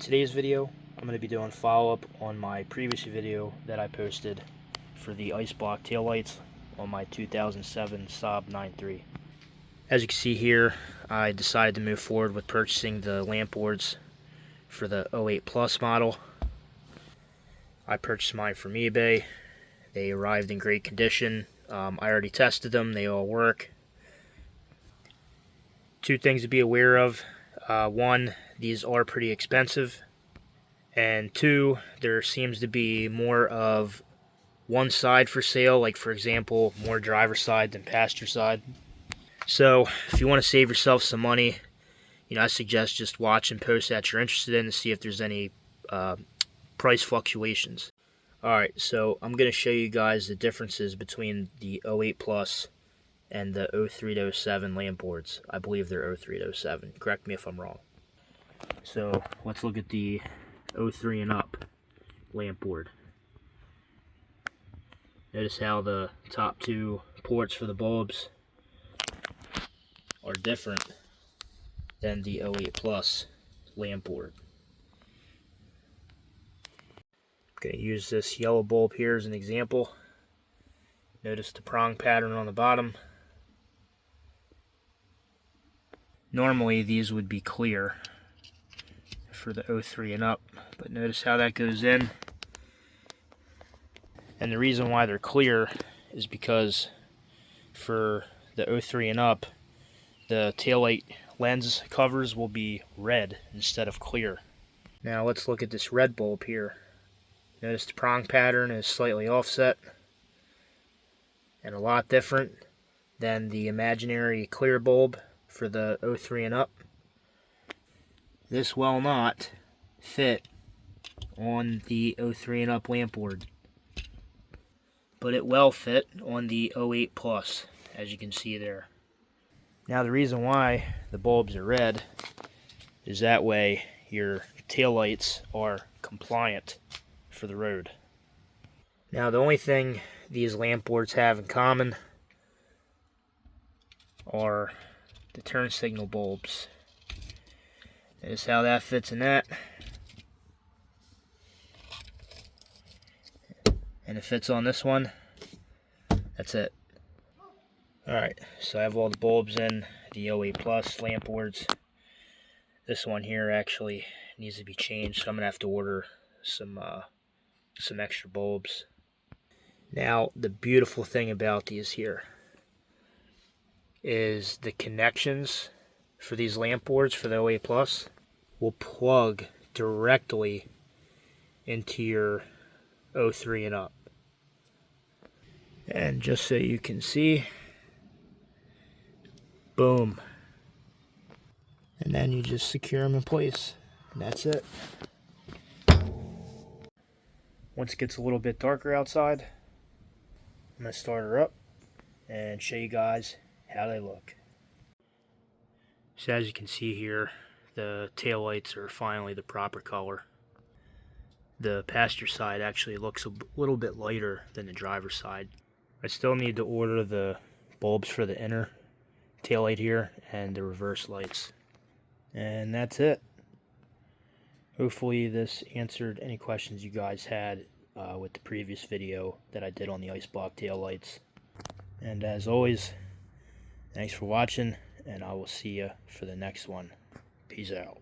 today's video, I'm going to be doing follow-up on my previous video that I posted for the ice block taillights on my 2007 Saab 9.3. As you can see here, I decided to move forward with purchasing the lamp boards for the 08 Plus model. I purchased mine from eBay. They arrived in great condition. I already tested them, they all work. Two things to be aware of. One, these are pretty expensive. And two, there seems to be more of one side for sale, like for example, more driver side than passenger side. So if you want to save yourself some money, I suggest just watching posts that you're interested in to see if there's any price fluctuations. Alright, so I'm going to show you guys the differences between the 08 Plus and the 03 to 07 lamp boards. I believe they're 03 to 07. Correct me if I'm wrong. So let's look at the 03 and up lamp board. Notice how the top two ports for the bulbs are different than the 08 Plus lamp board. I'm going to use this yellow bulb here as an example. Notice the prong pattern on the bottom. Normally these would be clear for the 03 and up, but notice how that goes in. And the reason why they're clear is because for the 03 and up, the taillight lens covers will be red instead of clear. Now let's look at this red bulb here. Notice the prong pattern is slightly offset and a lot different than the imaginary clear bulb for the 03 and up. This will not fit on the 03 and up lamp board, but it will fit on the 08 Plus, as you can see there. Now the reason why the bulbs are red is that way your taillights are compliant for the road. Now the only thing these lamp boards have in common are the turn signal bulbs. Notice how that fits in that. And it fits on this one. That's it. Alright, so I have all the bulbs in the 08 Plus lamp boards. This one here actually needs to be changed, so I'm going to have to order some extra bulbs. Now, the beautiful thing about these here is the connections for these lamp boards for the 08 Plus will plug directly into your 03 and up. And just so you can see, boom. And then you just secure them in place, and that's it. Once it gets a little bit darker outside, I'm going to start her up and show you guys how they look. So as you can see here, the taillights are finally the proper color. The passenger side actually looks a little bit lighter than the driver's side. I still need to order the bulbs for the inner taillight here and the reverse lights. And that's it. Hopefully this answered any questions you guys had with the previous video that I did on the ice block taillights. And as always, thanks for watching, and I will see you for the next one. Peace out.